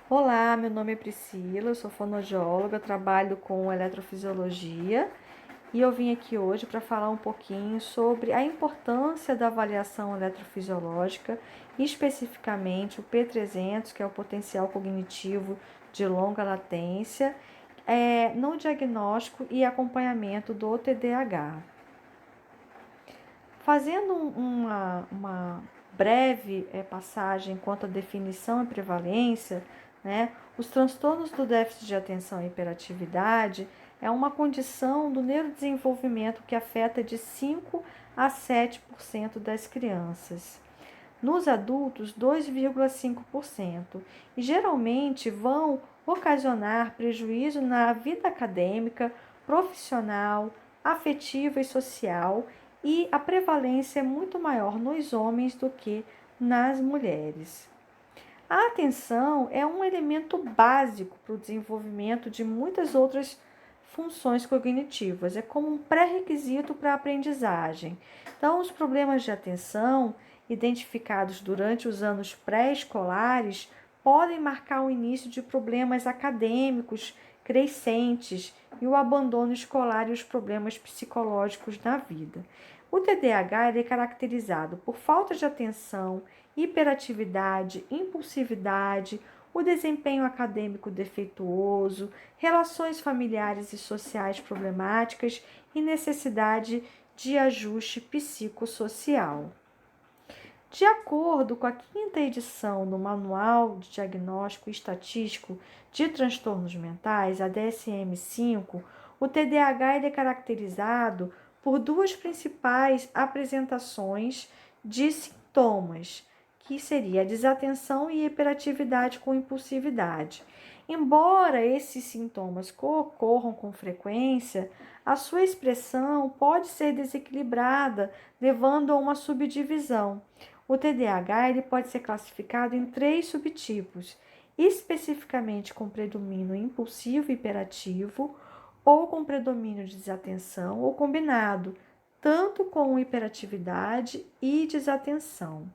Olá, meu nome é Priscila, eu sou fonoaudióloga, trabalho com eletrofisiologia e eu vim aqui hoje para falar um pouquinho sobre a importância da avaliação eletrofisiológica, especificamente o P300, que é o potencial cognitivo de longa latência, no diagnóstico e acompanhamento do TDAH. Fazendo uma breve passagem quanto à definição e prevalência, né, os transtornos do déficit de atenção e hiperatividade é uma condição do neurodesenvolvimento que afeta de 5 a 7% das crianças. Nos adultos, 2,5%, e geralmente vão ocasionar prejuízo na vida acadêmica, profissional, afetiva e social, e a prevalência é muito maior nos homens do que nas mulheres. A atenção é um elemento básico para o desenvolvimento de muitas outras funções cognitivas, é como um pré-requisito para a aprendizagem. Então, os problemas de atenção identificados durante os anos pré-escolares podem marcar o início de problemas acadêmicos crescentes e o abandono escolar e os problemas psicológicos na vida. O TDAH é caracterizado por falta de atenção, hiperatividade, impulsividade, o desempenho acadêmico defeituoso, relações familiares e sociais problemáticas e necessidade de ajuste psicossocial. De acordo com a quinta edição do Manual de Diagnóstico Estatístico de Transtornos Mentais, a DSM-5, o TDAH é caracterizado por duas principais apresentações de sintomas, que seria a desatenção e hiperatividade com impulsividade. Embora esses sintomas ocorram com frequência, a sua expressão pode ser desequilibrada, levando a uma subdivisão. O TDAH ele pode ser classificado em 3 subtipos, especificamente com predomínio impulsivo e hiperativo, ou com predomínio de desatenção, ou combinado, tanto com hiperatividade e desatenção.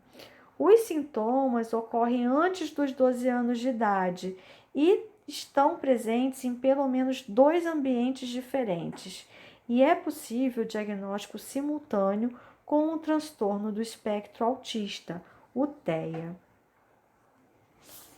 Os sintomas ocorrem antes dos 12 anos de idade e estão presentes em pelo menos 2 ambientes diferentes. E é possível o diagnóstico simultâneo com o transtorno do espectro autista, o TEA.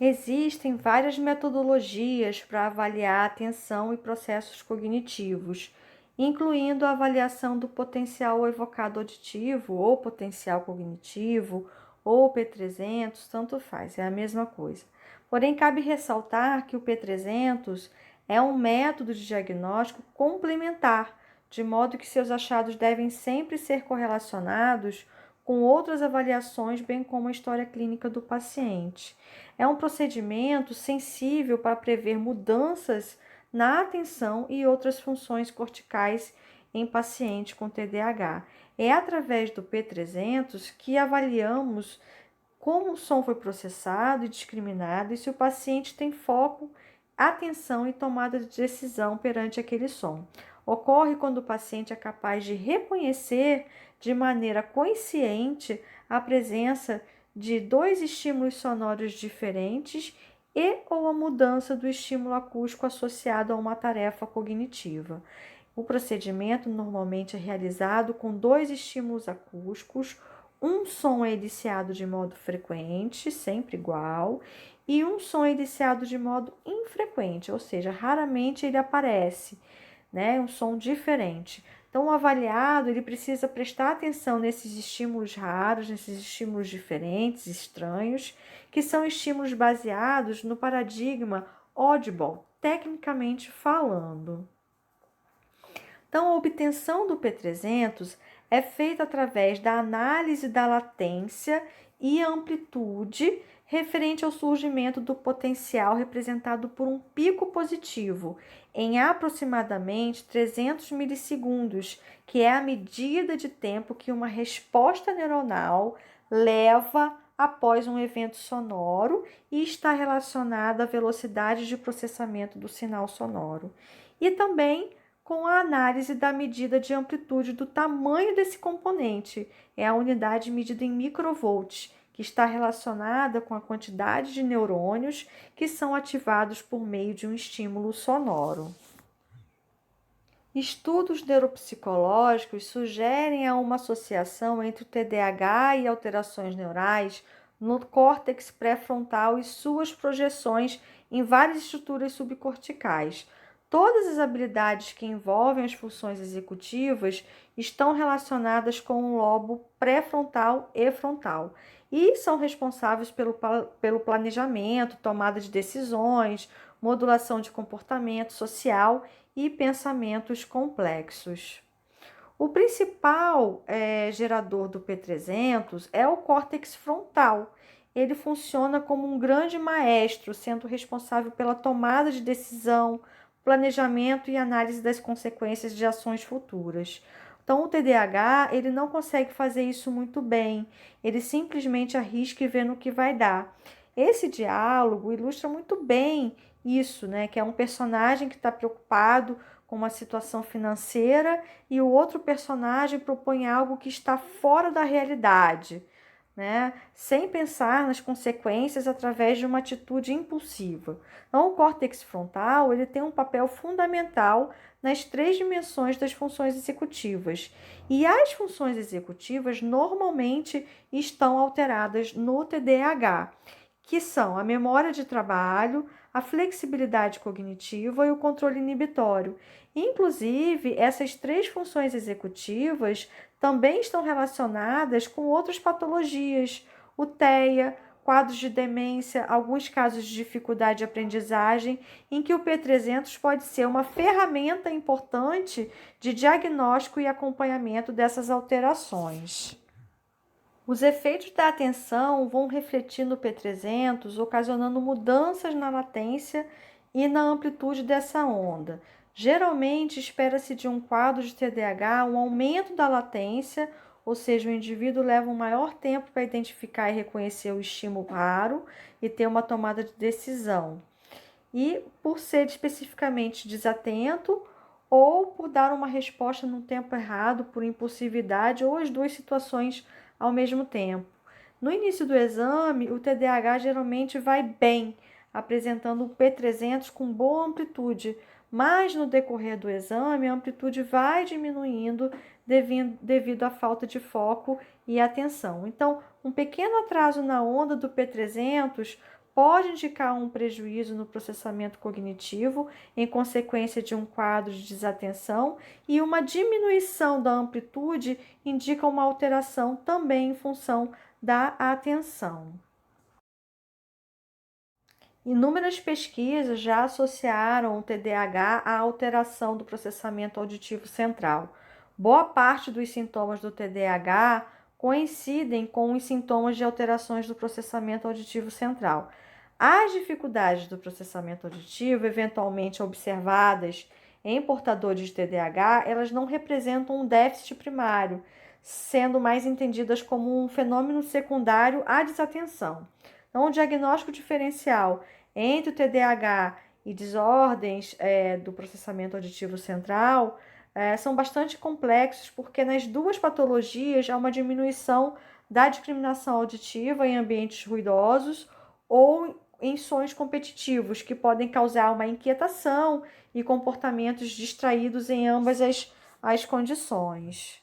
Existem várias metodologias para avaliar a atenção e processos cognitivos, incluindo a avaliação do potencial evocado auditivo ou potencial cognitivo, ou P300, tanto faz, é a mesma coisa. Porém, cabe ressaltar que o P300 é um método de diagnóstico complementar, de modo que seus achados devem sempre ser correlacionados com outras avaliações, bem como a história clínica do paciente. É um procedimento sensível para prever mudanças na atenção e outras funções corticais em paciente com TDAH. É através do P300 que avaliamos como o som foi processado e discriminado e se o paciente tem foco, atenção e tomada de decisão perante aquele som. Ocorre quando o paciente é capaz de reconhecer de maneira consciente a presença de 2 estímulos sonoros diferentes e ou a mudança do estímulo acústico associado a uma tarefa cognitiva. O procedimento normalmente é realizado com 2 estímulos acústicos, um som é eliciado de modo frequente, sempre igual, e um som é eliciado de modo infrequente, ou seja, raramente ele aparece, né? Um som diferente. Então, o avaliado ele precisa prestar atenção nesses estímulos raros, nesses estímulos diferentes, estranhos, que são estímulos baseados no paradigma audible, tecnicamente falando. Então, a obtenção do P300 é feita através da análise da latência e amplitude referente ao surgimento do potencial representado por um pico positivo em aproximadamente 300 milissegundos, que é a medida de tempo que uma resposta neuronal leva após um evento sonoro e está relacionada à velocidade de processamento do sinal sonoro. E também com a análise da medida de amplitude do tamanho desse componente, é a unidade medida em microvolts, que está relacionada com a quantidade de neurônios que são ativados por meio de um estímulo sonoro. Estudos neuropsicológicos sugerem uma associação entre o TDAH e alterações neurais no córtex pré-frontal e suas projeções em várias estruturas subcorticais. Todas as habilidades que envolvem as funções executivas estão relacionadas com o lobo pré-frontal e frontal e são responsáveis pelo planejamento, tomada de decisões, modulação de comportamento social e pensamentos complexos. O principal gerador do P300 é o córtex frontal. Ele funciona como um grande maestro, sendo responsável pela tomada de decisão, planejamento e análise das consequências de ações futuras. Então, o TDAH, ele não consegue fazer isso muito bem. Ele simplesmente arrisca e vê no que vai dar. Esse diálogo ilustra muito bem isso, né? Que é um personagem que está preocupado com uma situação financeira e o outro personagem propõe algo que está fora da realidade, né? Sem pensar nas consequências através de uma atitude impulsiva. Então, o córtex frontal ele tem um papel fundamental nas 3 dimensões das funções executivas. E as funções executivas normalmente estão alteradas no TDAH, que são a memória de trabalho, a flexibilidade cognitiva e o controle inibitório. Inclusive, essas 3 funções executivas também estão relacionadas com outras patologias, o TEA, quadros de demência, alguns casos de dificuldade de aprendizagem, em que o P300 pode ser uma ferramenta importante de diagnóstico e acompanhamento dessas alterações. Os efeitos da atenção vão refletir no P300, ocasionando mudanças na latência e na amplitude dessa onda. Geralmente, espera-se de um quadro de TDAH um aumento da latência, ou seja, o indivíduo leva um maior tempo para identificar e reconhecer o estímulo raro e ter uma tomada de decisão. E por ser especificamente desatento ou por dar uma resposta no tempo errado, por impulsividade ou as 2 situações ao mesmo tempo. No início do exame, o TDAH geralmente vai bem, apresentando um P300 com boa amplitude, mas no decorrer do exame, a amplitude vai diminuindo devido à falta de foco e atenção. Então, um pequeno atraso na onda do P300 pode indicar um prejuízo no processamento cognitivo em consequência de um quadro de desatenção, e uma diminuição da amplitude indica uma alteração também em função da atenção. Inúmeras pesquisas já associaram o TDAH à alteração do processamento auditivo central. Boa parte dos sintomas do TDAH coincidem com os sintomas de alterações do processamento auditivo central. As dificuldades do processamento auditivo, eventualmente observadas em portadores de TDAH, elas não representam um déficit primário, sendo mais entendidas como um fenômeno secundário à desatenção. Então, o diagnóstico diferencial entre o TDAH e desordens do processamento auditivo central são bastante complexos, porque nas 2 patologias há uma diminuição da discriminação auditiva em ambientes ruidosos ou em sons competitivos, que podem causar uma inquietação e comportamentos distraídos em ambas as condições.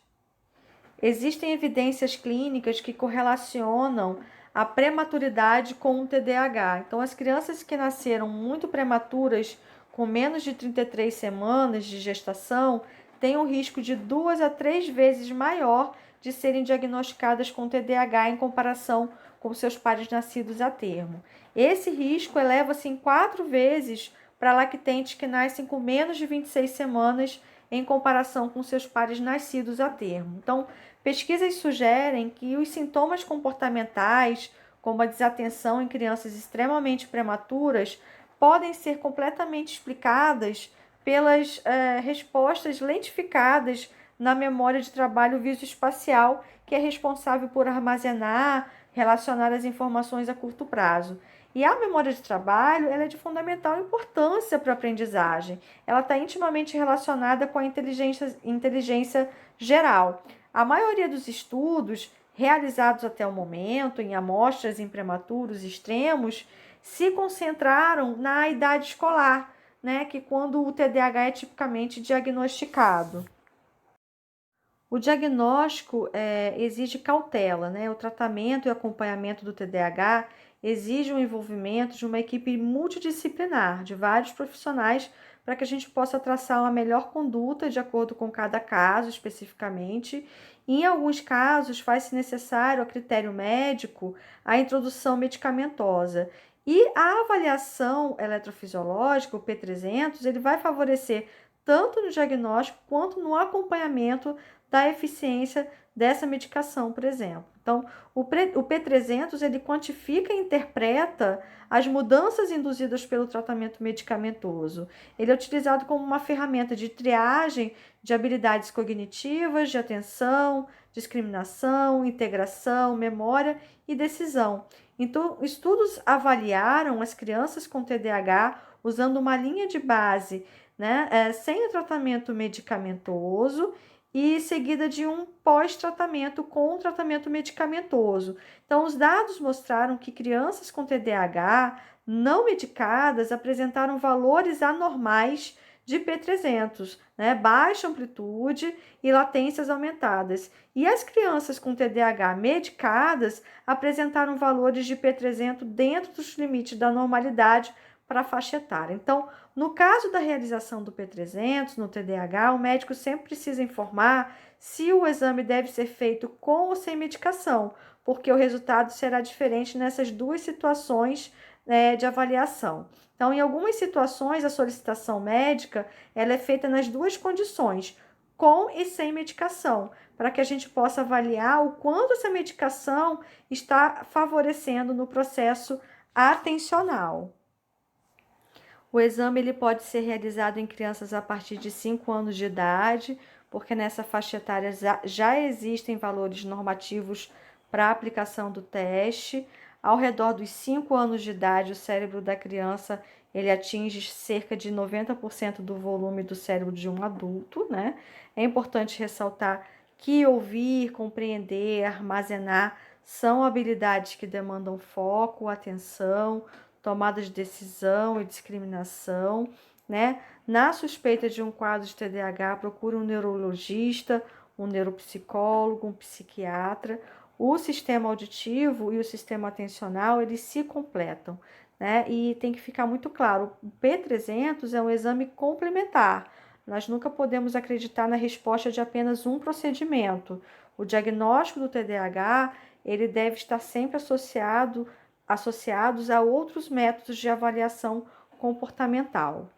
Existem evidências clínicas que correlacionam a prematuridade com o TDAH. Então, as crianças que nasceram muito prematuras, com menos de 33 semanas de gestação, têm um risco de 2 a 3 vezes maior de serem diagnosticadas com TDAH em comparação com seus pares nascidos a termo. Esse risco eleva-se em 4 vezes para lactentes que nascem com menos de 26 semanas em comparação com seus pares nascidos a termo. Então, pesquisas sugerem que os sintomas comportamentais, como a desatenção em crianças extremamente prematuras, podem ser completamente explicadas pelas respostas lentificadas na memória de trabalho visoespacial, que é responsável por armazenar, relacionar as informações a curto prazo. E a memória de trabalho ela é de fundamental importância para a aprendizagem. Ela está intimamente relacionada com a inteligência geral. A maioria dos estudos realizados até o momento, em amostras em prematuros extremos, se concentraram na idade escolar, né, que quando o TDAH é tipicamente diagnosticado. O diagnóstico exige cautela, né? O tratamento e acompanhamento do TDAH exige o envolvimento de uma equipe multidisciplinar, de vários profissionais, para que a gente possa traçar uma melhor conduta de acordo com cada caso especificamente. Em alguns casos, faz-se necessário, a critério médico, a introdução medicamentosa. E a avaliação eletrofisiológica, o P300, ele vai favorecer tanto no diagnóstico quanto no acompanhamento da eficiência dessa medicação, por exemplo. Então, o P300 ele quantifica e interpreta as mudanças induzidas pelo tratamento medicamentoso. Ele é utilizado como uma ferramenta de triagem de habilidades cognitivas, de atenção, discriminação, integração, memória e decisão. Então, estudos avaliaram as crianças com TDAH usando uma linha de base, né, sem o tratamento medicamentoso e seguida de um pós-tratamento com tratamento medicamentoso. Então, os dados mostraram que crianças com TDAH não medicadas apresentaram valores anormais de P300, né? Baixa amplitude e latências aumentadas. E as crianças com TDAH medicadas apresentaram valores de P300 dentro dos limites da normalidade para a faixa etária. Então, no caso da realização do P300 no TDAH, o médico sempre precisa informar se o exame deve ser feito com ou sem medicação, porque o resultado será diferente nessas duas situações de avaliação. Então, em algumas situações, a solicitação médica ela é feita nas duas condições, com e sem medicação, para que a gente possa avaliar o quanto essa medicação está favorecendo no processo atencional. O exame ele pode ser realizado em crianças a partir de 5 anos de idade, porque nessa faixa etária já existem valores normativos para a aplicação do teste. Ao redor dos 5 anos de idade, o cérebro da criança ele atinge cerca de 90% do volume do cérebro de um adulto, né? É importante ressaltar que ouvir, compreender, armazenar são habilidades que demandam foco, atenção, tomada de decisão e discriminação, né? Na suspeita de um quadro de TDAH, procure um neurologista, um neuropsicólogo, um psiquiatra. O sistema auditivo e o sistema atencional, eles se completam, né? E tem que ficar muito claro, o P300 é um exame complementar. Nós nunca podemos acreditar na resposta de apenas um procedimento. O diagnóstico do TDAH, ele deve estar sempre associados a outros métodos de avaliação comportamental.